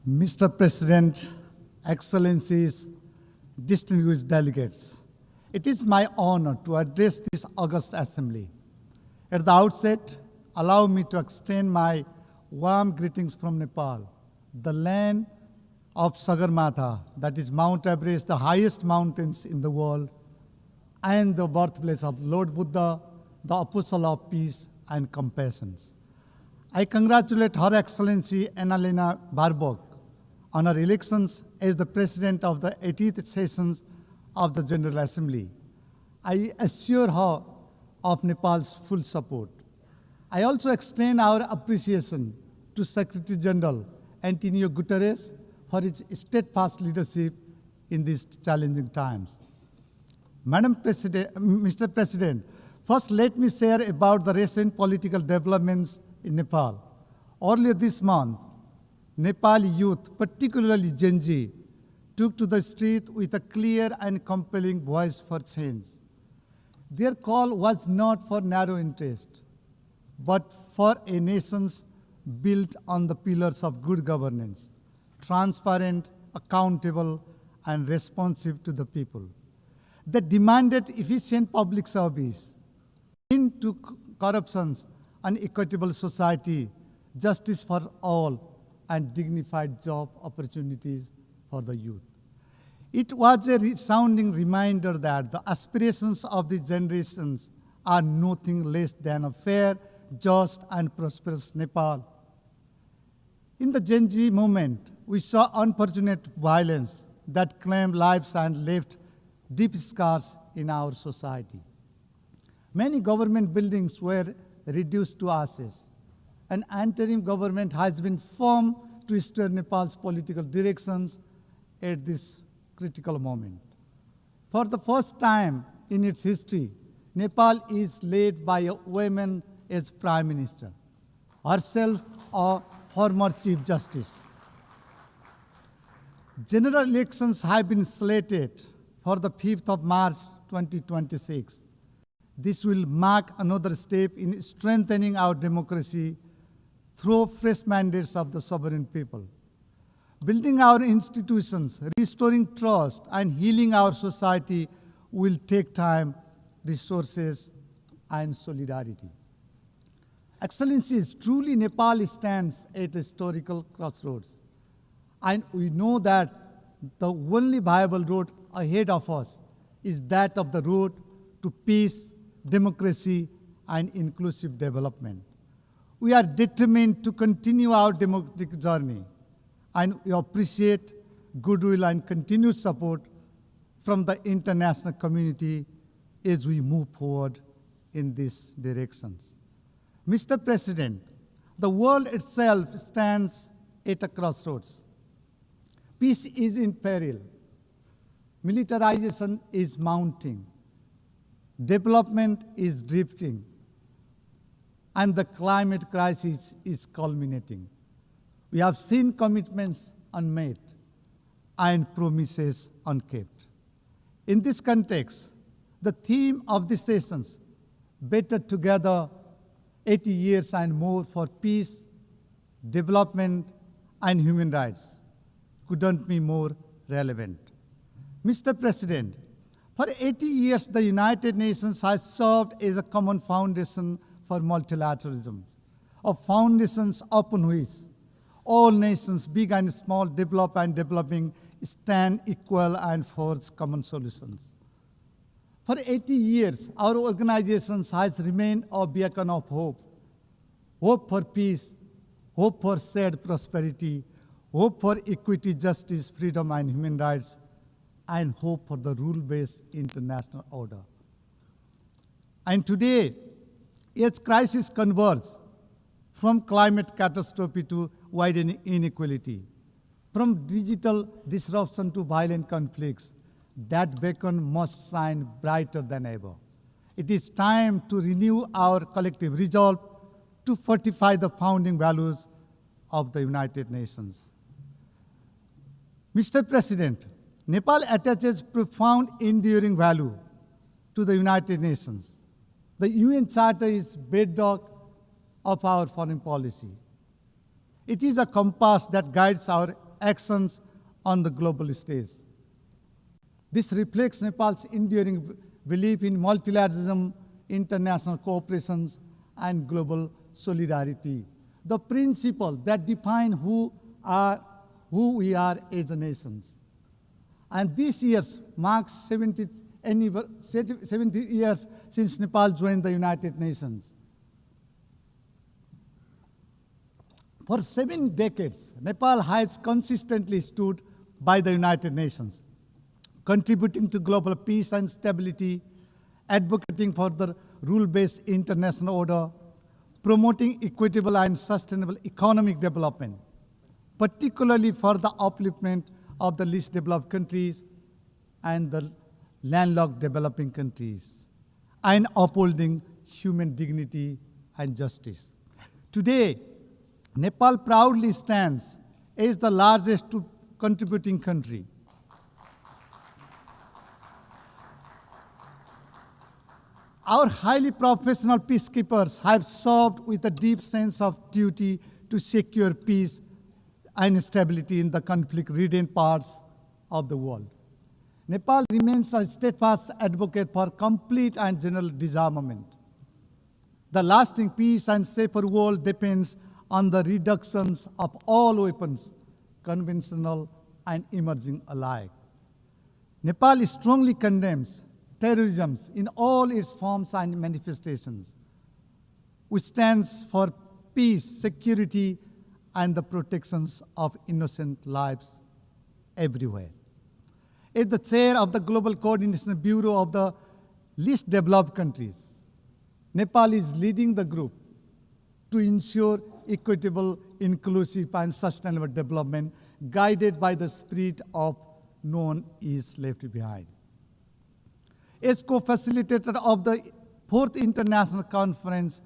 Mr. President, Excellencies, distinguished delegates, it is my honor to address this august assembly. At the outset, allow me to extend my warm greetings from Nepal, the land of Sagarmatha, that is Mount Everest, the highest mountains in the world, and the birthplace of Lord Buddha, the apostle of peace and compassion. I congratulate Her Excellency Annalena Baerbock on her elections as the President of the 80th sessions of the General Assembly. I assure her of Nepal's full support. I also extend our appreciation to Secretary General Antonio Guterres for his steadfast leadership in these challenging times. Mr. President, first let me share about the recent political developments in Nepal. Earlier this month, Nepali youth, particularly Gen Z, took to the street with a clear and compelling voice for change. Their call was not for narrow interest, but for a nation built on the pillars of good governance, transparent, accountable, and responsive to the people. They demanded efficient public service, end to corruption, an equitable society, justice for all, and dignified job opportunities for the youth. It was a resounding reminder that the aspirations of the generations are nothing less than a fair, just, and prosperous Nepal. In the Gen Z movement, we saw unfortunate violence that claimed lives and left deep scars in our society. Many government buildings were reduced to ashes. An interim government has been formed to steer Nepal's political directions at this critical moment. For the first time in its history, Nepal is led by a woman as Prime Minister, herself a former Chief Justice. General elections have been slated for the 5th of March 2026. This will mark another step in strengthening our democracy through fresh mandates of the sovereign people. Building our institutions, restoring trust, and healing our society will take time, resources, and solidarity. Excellencies, truly Nepal stands at a historical crossroads. And we know that the only viable road ahead of us is that of the road to peace, democracy, and inclusive development. We are determined to continue our democratic journey, and we appreciate goodwill and continued support from the international community as we move forward in these directions. Mr. President, the world itself stands at a crossroads. Peace is in peril. Militarization is mounting. Development is drifting. And the climate crisis is culminating. We have seen commitments unmet and promises unkept. In this context, the theme of the sessions, Better Together, 80 years and more for peace, development, and human rights, couldn't be more relevant. Mr. President, for 80 years, the United Nations has served as a common foundation for multilateralism, of foundations upon which all nations, big and small, developed and developing, stand equal and forge common solutions. For 80 years, our organization has remained a beacon of hope. Hope for peace, hope for shared prosperity, hope for equity, justice, freedom, and human rights, and hope for the rule-based international order. And today, as crises converge from climate catastrophe to widening inequality, from digital disruption to violent conflicts, that beacon must shine brighter than ever. It is time to renew our collective resolve to fortify the founding values of the United Nations. Mr. President, Nepal attaches profound enduring value to the United Nations. The UN Charter is bedrock of our foreign policy. It is a compass that guides our actions on the global stage. This reflects Nepal's enduring belief in multilateralism, international cooperation, and global solidarity, the principles that define who we are as a nation. And this year marks 70 years since Nepal joined the United Nations. For 7 decades, Nepal has consistently stood by the United Nations, contributing to global peace and stability, advocating for the rule-based international order, promoting equitable and sustainable economic development, particularly for the upliftment of the least developed countries and the landlocked developing countries, and upholding human dignity and justice. Today, Nepal proudly stands as the largest contributing country. Our highly professional peacekeepers have served with a deep sense of duty to secure peace and stability in the conflict-ridden parts of the world. Nepal remains a steadfast advocate for complete and general disarmament. The lasting peace and safer world depends on the reductions of all weapons, conventional and emerging alike. Nepal strongly condemns terrorism in all its forms and manifestations, which stands for peace, security, and the protections of innocent lives everywhere. As the chair of the Global Coordination Bureau of the least developed countries, Nepal is leading the group to ensure equitable, inclusive, and sustainable development guided by the spirit of no one is left behind. As co-facilitator of the 4th International Conference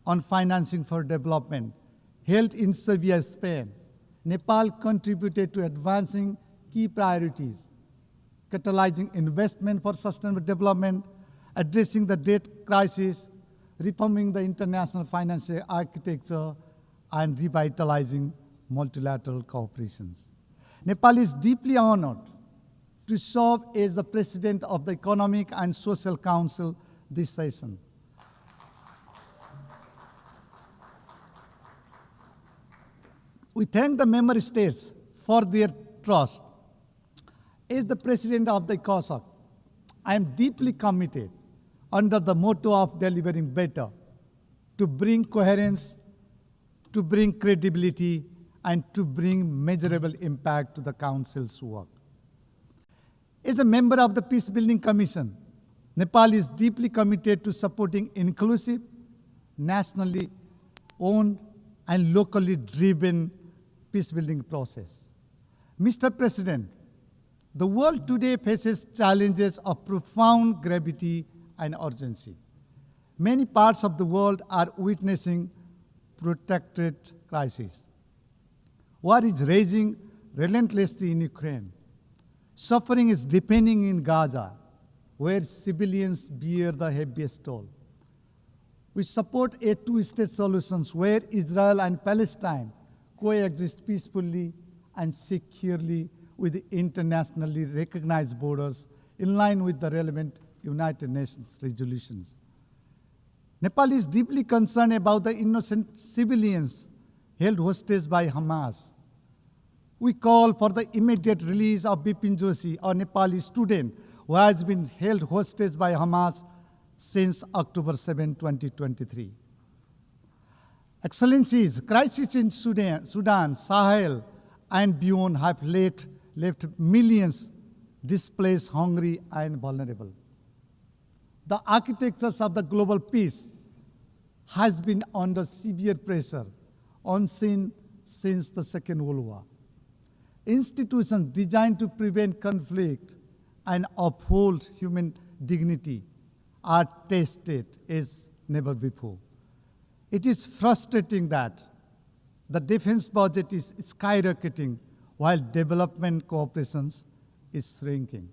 on Financing for Development, held in Sevilla, Spain, Nepal contributed to advancing key priorities, catalyzing investment for sustainable development, addressing the debt crisis, reforming the international financial architecture, and revitalizing multilateral cooperations. Nepal is deeply honored to serve as the President of the Economic and Social Council this session. We thank the member states for their trust. As the President of the ECOSOC, I am deeply committed under the motto of delivering better, to bring coherence, to bring credibility, and to bring measurable impact to the Council's work. As a member of the Peace Building Commission, Nepal is deeply committed to supporting inclusive, nationally owned, and locally driven peace-building process. Mr. President, the world today faces challenges of profound gravity and urgency. Many parts of the world are witnessing protracted crises. War is raging relentlessly in Ukraine. Suffering is deepening in Gaza, where civilians bear the heaviest toll. We support a two-state solution where Israel and Palestine coexist peacefully and securely with internationally recognized borders in line with the relevant United Nations resolutions. Nepal is deeply concerned about the innocent civilians held hostage by Hamas. We call for the immediate release of Bipin Joshi, a Nepali student who has been held hostage by Hamas since October 7, 2023. Excellencies, crises in Sudan, Sahel, and beyond have left millions displaced, hungry, and vulnerable. The architectures of the global peace has been under severe pressure, unseen since the Second World War. Institutions designed to prevent conflict and uphold human dignity are tested as never before. It is frustrating that the defense budget is skyrocketing while development cooperation is shrinking.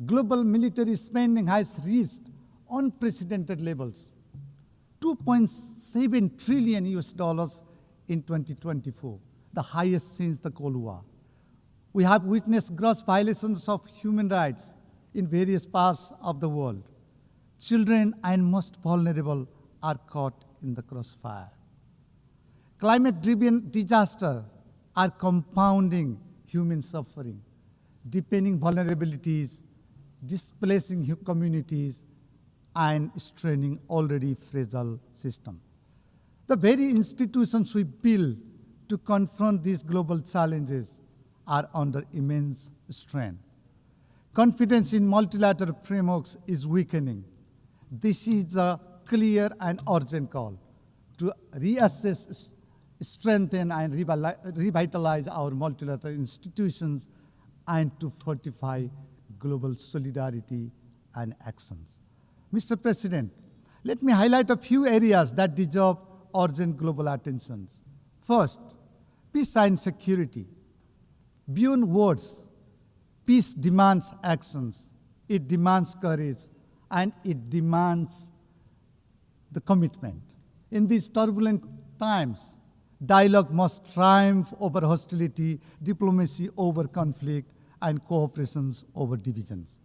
Global military spending has reached unprecedented levels, $2.7 trillion in 2024, the highest since the Cold War. We have witnessed gross violations of human rights in various parts of the world. Children and most vulnerable are caught in the crossfire. Climate-driven disasters are compounding human suffering, deepening vulnerabilities, displacing communities, and straining already fragile systems. The very institutions we build to confront these global challenges are under immense strain. Confidence in multilateral frameworks is weakening. This is a clear and urgent call to reassess, strengthen, and revitalize our multilateral institutions and to fortify global solidarity and actions. Mr. President, let me highlight a few areas that deserve urgent global attention. First, peace and security. Beyond words, peace demands actions. It demands courage, and it demands the commitment. In these turbulent times, dialogue must triumph over hostility, diplomacy over conflict, and cooperation over divisions.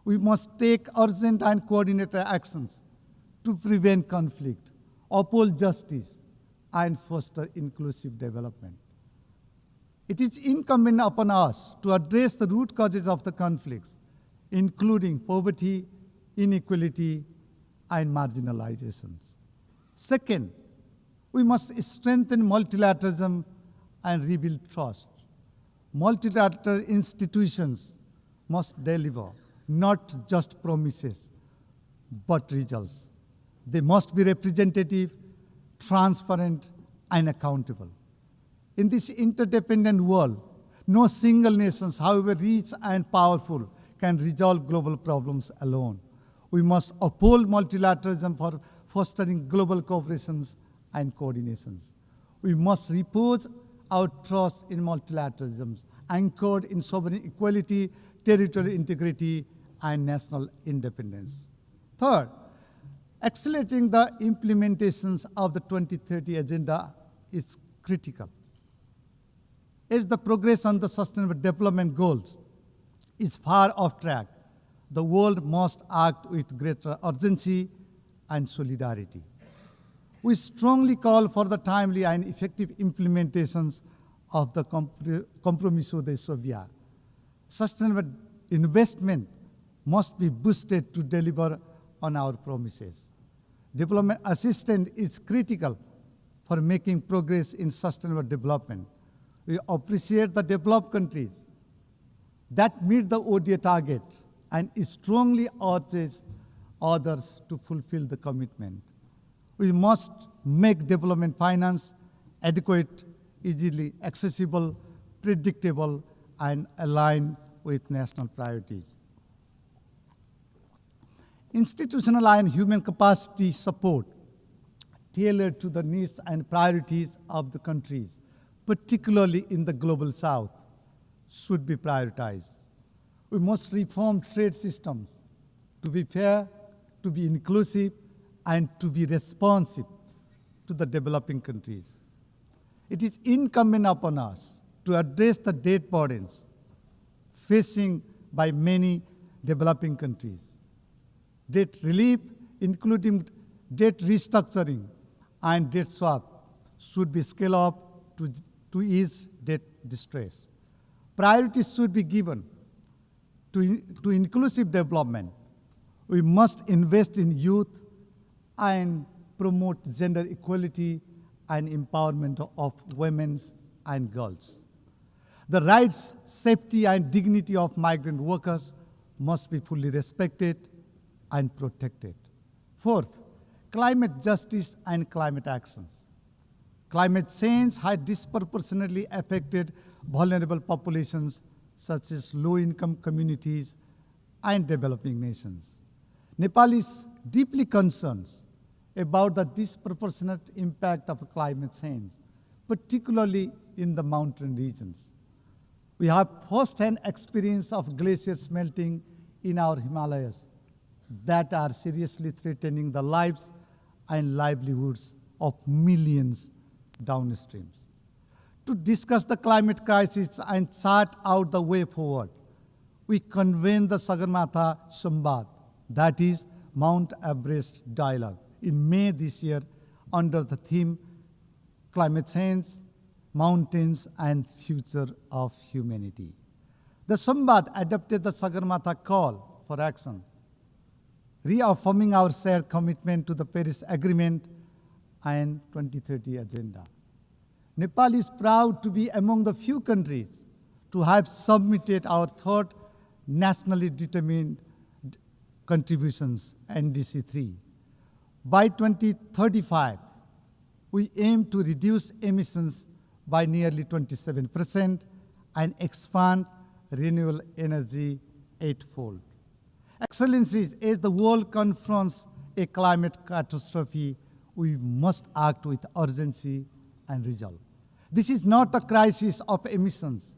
We must take urgent and coordinated actions to prevent conflict, uphold justice, and foster inclusive development. It is incumbent upon us to address the root causes of the conflicts, including poverty, inequality, and marginalizations. Second, we must strengthen multilateralism and rebuild trust. Multilateral institutions must deliver not just promises, but results. They must be representative, transparent, and accountable. In this interdependent world, no single nation, however rich and powerful, can resolve global problems alone. We must uphold multilateralism for fostering global cooperations and coordinations. We must repose our trust in multilateralism, anchored in sovereign equality, territorial integrity, and national independence. Third, accelerating the implementations of the 2030 Agenda is critical. As the progress on the Sustainable Development Goals is far off track, the world must act with greater urgency and solidarity. We strongly call for the timely and effective implementations of the Compromiso de Sovia. Sustainable investment must be boosted to deliver on our promises. Development assistance is critical for making progress in sustainable development. We appreciate the developed countries that meet the ODA target and strongly urges others to fulfill the commitment. We must make development finance adequate, easily accessible, predictable, and aligned with national priorities. Institutional and human capacity support tailored to the needs and priorities of the countries, particularly in the global south, should be prioritized. We must reform trade systems to be fair, to be inclusive, and to be responsive to the developing countries. It is incumbent upon us to address the debt burdens facing by many developing countries. Debt relief, including debt restructuring and debt swap, should be scaled up to ease debt distress. Priorities should be given to inclusive development. We must invest in youth and promote gender equality and empowerment of women and girls. The rights, safety, and dignity of migrant workers must be fully respected and protected. Fourth, climate justice and climate actions. Climate change has disproportionately affected vulnerable populations such as low-income communities and developing nations. Nepal is deeply concerned about the disproportionate impact of climate change, particularly in the mountain regions. We have first-hand experience of glaciers melting in our Himalayas that are seriously threatening the lives and livelihoods of millions downstream. to discuss the climate crisis and chart out the way forward, we convened the Sagarmatha Samvad, that is Mount Everest Dialogue, in May this year under the theme Climate Change, Mountains and Future of Humanity. The Samvad adopted the Sagarmatha call for action, reaffirming our shared commitment to the Paris Agreement and 2030 Agenda. Nepal is proud to be among the few countries to have submitted our third nationally determined contributions, NDC 3. By 2035, we aim to reduce emissions by nearly 27% and expand renewable energy eightfold. Excellencies, as the world confronts a climate catastrophe, we must act with urgency and resolve. This is not a crisis of emissions.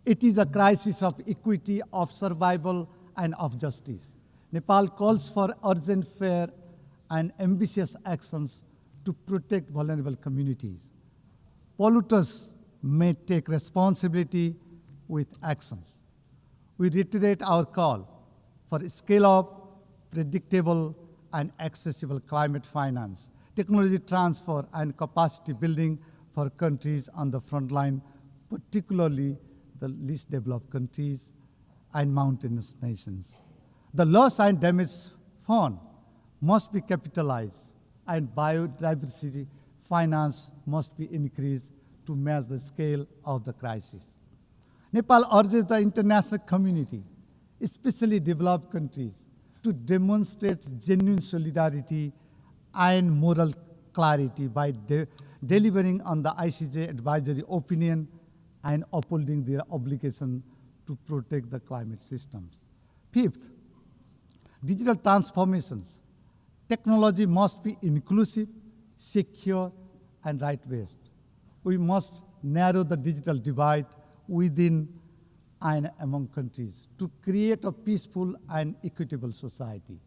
It is a crisis of equity, of survival, and of justice. Nepal calls for urgent, fair, and ambitious actions to protect vulnerable communities. Polluters may take responsibility with actions. We reiterate our call for scale-up, predictable, and accessible climate finance, technology transfer, and capacity building for countries on the front line, particularly the least developed countries and mountainous nations. The loss and damage fund must be capitalized, and biodiversity finance must be increased to match the scale of the crisis. Nepal urges the international community, especially developed countries, to demonstrate genuine solidarity and moral clarity by delivering on the ICJ advisory opinion and upholding their obligation to protect the climate systems. Fifth, digital transformations. Technology must be inclusive, secure, and right-based. We must narrow the digital divide within and among countries to create a peaceful and equitable society.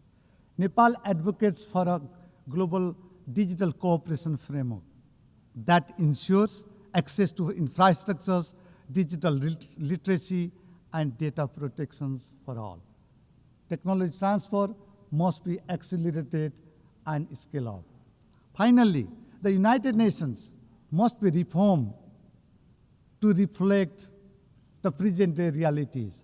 Nepal advocates for a global digital cooperation framework that ensures access to infrastructures, digital literacy, and data protections for all. Technology transfer must be accelerated and scaled up. Finally, the United Nations must be reformed to reflect the present-day realities.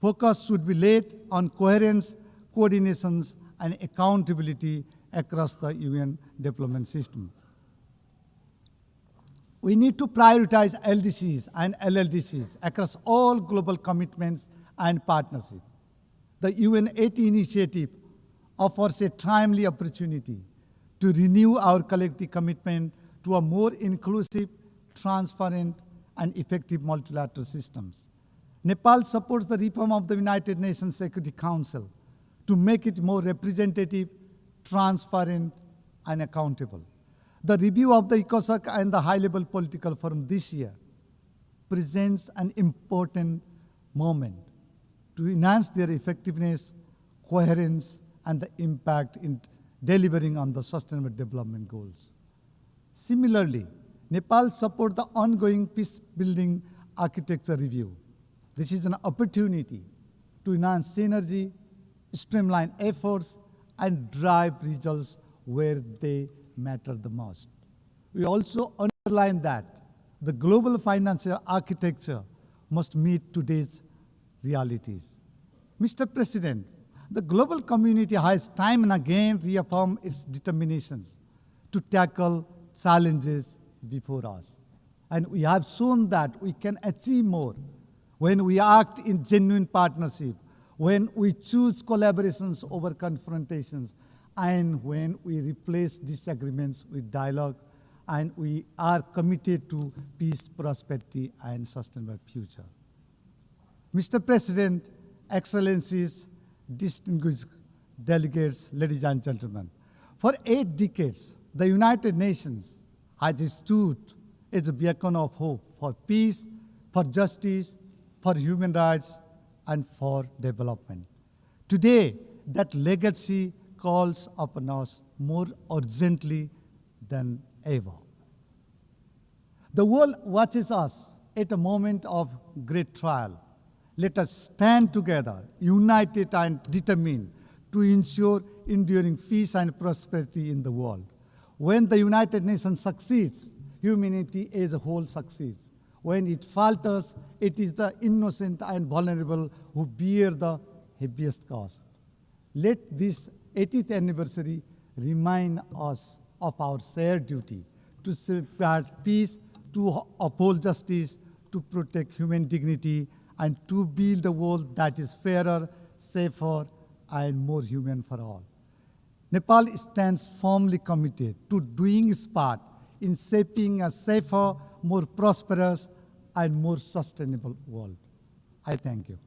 Focus should be laid on coherence, coordinations, and accountability across the UN development system. We need to prioritize LDCs and LLDCs across all global commitments and partnerships. The UN 80 initiative offers a timely opportunity to renew our collective commitment to a more inclusive, transparent, and effective multilateral systems. Nepal supports the reform of the United Nations Security Council to make it more representative, transparent, and accountable. The review of the ECOSOC and the high-level political forum this year presents an important moment to enhance their effectiveness, coherence, and the impact in delivering on the Sustainable Development Goals. Similarly, Nepal supports the ongoing peace-building architecture review. This is an opportunity to enhance synergy, streamline efforts, and drive results where they matter the most. We also underline that the global financial architecture must meet today's realities. Mr. President, the global community has time and again reaffirmed its determinations to tackle challenges before us. And we have shown that we can achieve more when we act in genuine partnership, when we choose collaborations over confrontations, and when we replace disagreements with dialogue, and we are committed to peace, prosperity, and sustainable future. Mr. President, Excellencies, distinguished delegates, ladies and gentlemen, for 8 decades, the United Nations has stood as a beacon of hope for peace, for justice, for human rights, and for development. Today, that legacy calls upon us more urgently than ever. The world watches us at a moment of great trial. Let us stand together, united and determined to ensure enduring peace and prosperity in the world. When the United Nations succeeds, humanity as a whole succeeds. When it falters, it is the innocent and vulnerable who bear the heaviest cost. Let this 80th anniversary remind us of our shared duty to safeguard peace, to uphold justice, to protect human dignity, and to build a world that is fairer, safer, and more human for all. Nepal stands firmly committed to doing its part in shaping a safer, more prosperous, and more sustainable world. I thank you.